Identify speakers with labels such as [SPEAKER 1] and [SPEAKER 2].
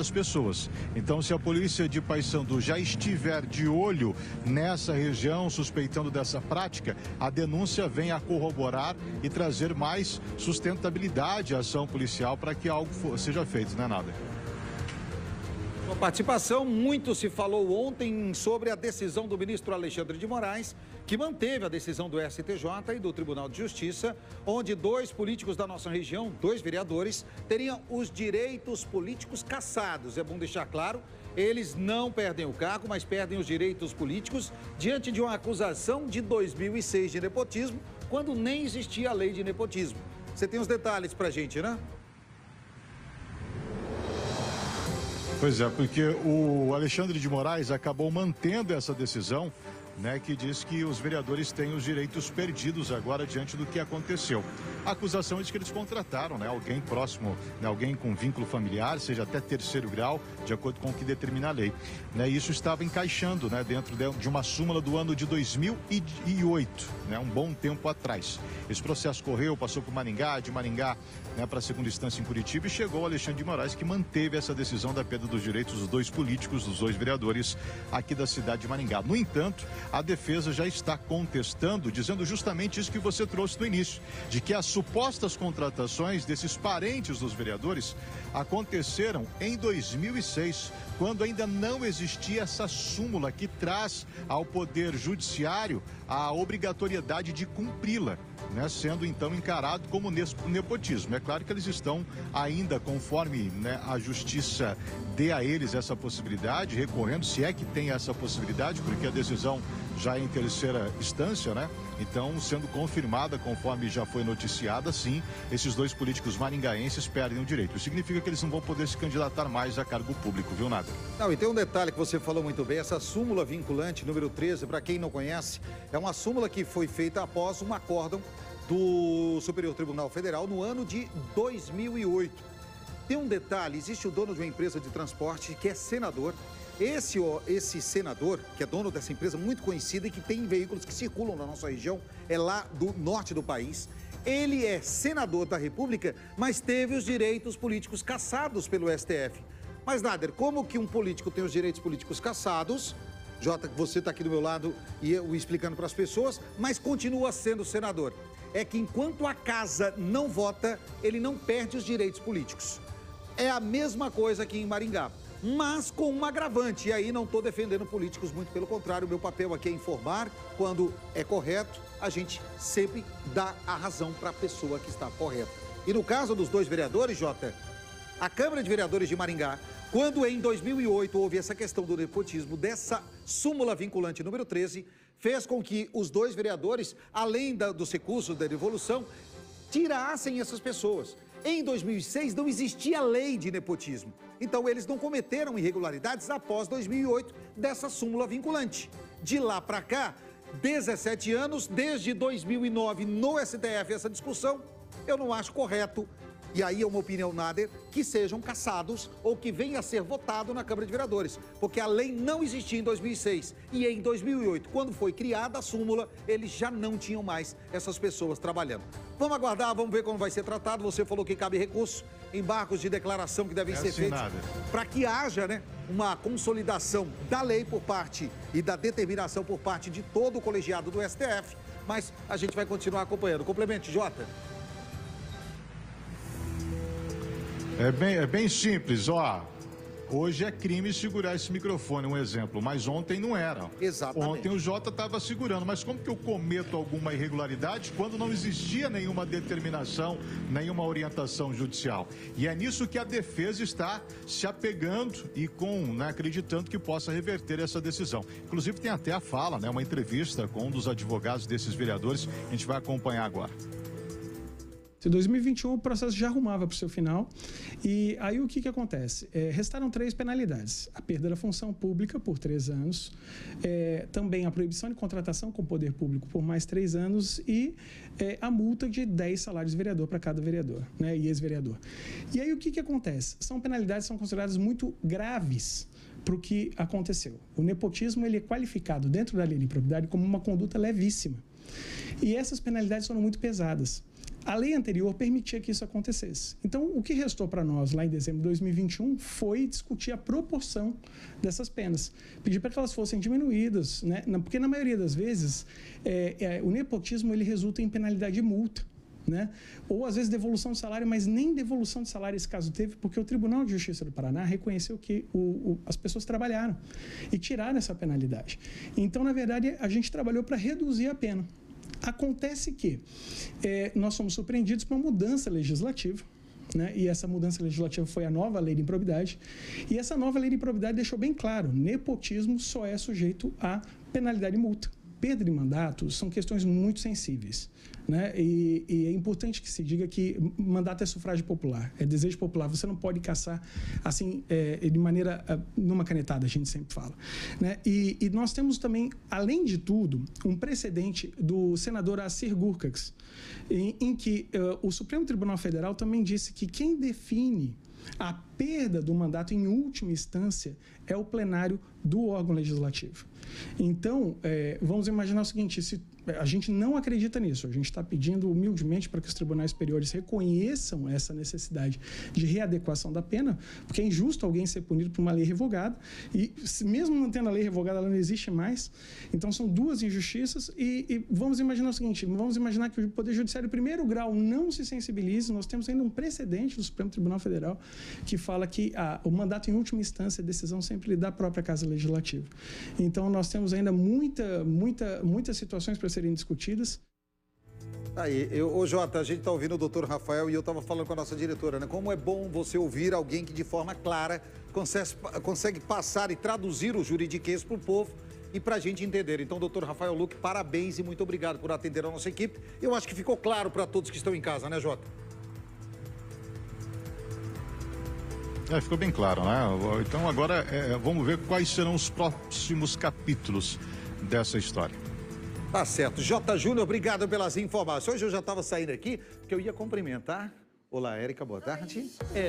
[SPEAKER 1] determinadas pessoas. Então, se a polícia de Paysandu já estiver de olho nessa região, suspeitando dessa prática, a denúncia vem a corroborar e trazer mais sustentabilidade à ação policial para que algo seja feito, não é nada?
[SPEAKER 2] Sua participação, muito se falou ontem sobre a decisão do ministro Alexandre de Moraes, que manteve a decisão do STJ e do Tribunal de Justiça, onde 2 políticos da nossa região, 2 vereadores, teriam os direitos políticos cassados. É bom deixar claro, eles não perdem o cargo, mas perdem os direitos políticos diante de uma acusação de 2006 de nepotismo, quando nem existia a lei de nepotismo. Você tem os detalhes pra gente, né?
[SPEAKER 1] Pois é, porque o Alexandre de Moraes acabou mantendo essa decisão, né, que diz que os vereadores têm os direitos perdidos agora diante do que aconteceu. A acusação é de que eles contrataram, né, alguém próximo, né, alguém com vínculo familiar, seja até 3º grau, de acordo com o que determina a lei. Né, isso estava encaixando, né, dentro de uma súmula do ano de 2008, né, um bom tempo atrás. Esse processo correu, passou por Maringá, de Maringá, né, para a 2ª instância em Curitiba e chegou ao Alexandre de Moraes, que manteve essa decisão da perda dos direitos dos 2 políticos, dos 2 vereadores aqui da cidade de Maringá. No entanto, a defesa já está contestando, dizendo justamente isso que você trouxe no início, de que as supostas contratações desses parentes dos vereadores aconteceram em 2006, quando ainda não existia essa súmula que traz ao Poder Judiciário a obrigatoriedade de cumpri-la, né, sendo então encarado como nepotismo. É claro que eles estão ainda, conforme, né, a justiça dê a eles essa possibilidade, recorrendo, se é que tem essa possibilidade, porque a decisão já é em 3ª instância, né? Então, sendo confirmada, conforme já foi noticiada, sim, esses 2 políticos maringaenses perdem o direito. Isso significa que eles não vão poder se candidatar mais a cargo público, viu, Nada?
[SPEAKER 2] Não, e tem um detalhe que você falou muito bem, essa súmula vinculante número 13, para quem não conhece, é uma súmula que foi feita após um acórdão do Superior Tribunal Federal no ano de 2008. Tem um detalhe, existe o dono de uma empresa de transporte que é senador. Esse senador, que é dono dessa empresa muito conhecida e que tem veículos que circulam na nossa região, é lá do norte do país. Ele é senador da República, mas teve os direitos políticos cassados pelo STF. Mas, Nader, como que um político tem os direitos políticos cassados? Jota, você está aqui do meu lado e eu explicando para as pessoas, mas continua sendo senador. É que enquanto a casa não vota, ele não perde os direitos políticos. É a mesma coisa aqui em Maringá, mas com um agravante. E aí não estou defendendo políticos, muito pelo contrário, o meu papel aqui é informar. Quando é correto, a gente sempre dá a razão para a pessoa que está correta. E no caso dos 2 vereadores, Jota, a Câmara de Vereadores de Maringá, quando em 2008 houve essa questão do nepotismo, dessa súmula vinculante número 13, fez com que os 2 vereadores, além dos recursos da devolução, tirassem essas pessoas. Em 2006 não existia lei de nepotismo, então eles não cometeram irregularidades após 2008 dessa súmula vinculante. De lá para cá, 17 anos, desde 2009 no STF essa discussão, eu não acho correto, e aí é uma opinião, Nader, que sejam cassados ou que venha a ser votado na Câmara de Vereadores, porque a lei não existia em 2006 e em 2008, quando foi criada a súmula, eles já não tinham mais essas pessoas trabalhando. Vamos aguardar, vamos ver como vai ser tratado. Você falou que cabe recurso, embargos de declaração que devem ser feitos para que haja, né, uma consolidação da lei por parte e da determinação por parte de todo o colegiado do STF, mas a gente vai continuar acompanhando. Complemente, Jota.
[SPEAKER 1] É bem simples, ó. Hoje é crime segurar esse microfone, um exemplo, mas ontem não era.
[SPEAKER 2] Exatamente.
[SPEAKER 1] Ontem o Jota estava segurando, mas como que eu cometo alguma irregularidade quando não existia nenhuma determinação, nenhuma orientação judicial? E é nisso que a defesa está se apegando e acreditando que possa reverter essa decisão. Inclusive tem até a fala, né, uma entrevista com um dos advogados desses vereadores, a gente vai acompanhar agora.
[SPEAKER 3] Em 2021 o processo já arrumava para o seu final e aí o que acontece? Restaram 3 penalidades. A perda da função pública por 3 anos, também a proibição de contratação com o poder público por mais 3 anos e a multa de 10 salários de vereador para cada vereador, né, e ex-vereador. E aí o que acontece? São penalidades que são consideradas muito graves para o que aconteceu. O nepotismo ele é qualificado dentro da lei de improbidade como uma conduta levíssima. E essas penalidades foram muito pesadas. A lei anterior permitia que isso acontecesse. Então, o que restou para nós lá em dezembro de 2021 foi discutir a proporção dessas penas. Pedir para que elas fossem diminuídas, né? Porque na maioria das vezes o nepotismo ele resulta em penalidade de multa, né? Ou às vezes devolução de salário, mas nem devolução de salário esse caso teve, porque o Tribunal de Justiça do Paraná reconheceu que as pessoas trabalharam e tiraram essa penalidade. Então, na verdade, a gente trabalhou para reduzir a pena. Acontece que nós fomos surpreendidos por uma mudança legislativa, né? E essa mudança legislativa foi a nova lei de improbidade. E essa nova lei de improbidade deixou bem claro: nepotismo só é sujeito a penalidade de multa. Perda de mandato são questões muito sensíveis, né? E é importante que se diga que mandato é sufrágio popular, é desejo popular. Você não pode caçar assim de maneira numa canetada, a gente sempre fala, né? E nós temos também, além de tudo, um precedente do senador Assir Gurkacs, em que o Supremo Tribunal Federal também disse que quem define a perda do mandato em última instância é o plenário do órgão legislativo. Então, vamos imaginar o seguinte: se a gente não acredita nisso, a gente está pedindo humildemente para que os tribunais superiores reconheçam essa necessidade de readequação da pena, porque é injusto alguém ser punido por uma lei revogada, e mesmo mantendo a lei revogada, ela não existe mais. Então, são duas injustiças, e vamos imaginar o seguinte: vamos imaginar que o Poder Judiciário de primeiro grau não se sensibilize. Nós temos ainda um precedente do Supremo Tribunal Federal que fala que o mandato em última instância, a decisão sempre da própria Casa Legislativa. Então, nós temos ainda muitas situações para serem discutidas.
[SPEAKER 2] Aí, Jota, a gente está ouvindo o doutor Rafael e eu estava falando com a nossa diretora, né? Como é bom você ouvir alguém que de forma clara consegue passar e traduzir o juridiquês para o povo e para a gente entender. Então, doutor Rafael Luque, parabéns e muito obrigado por atender a nossa equipe. Eu acho que ficou claro para todos que estão em casa, né, Jota?
[SPEAKER 1] Ficou bem claro, né? Então agora vamos ver quais serão os próximos capítulos dessa história.
[SPEAKER 2] Tá certo. J. Júnior, obrigado pelas informações. Hoje eu já estava saindo aqui porque eu ia cumprimentar. Olá, Érica, boa tarde.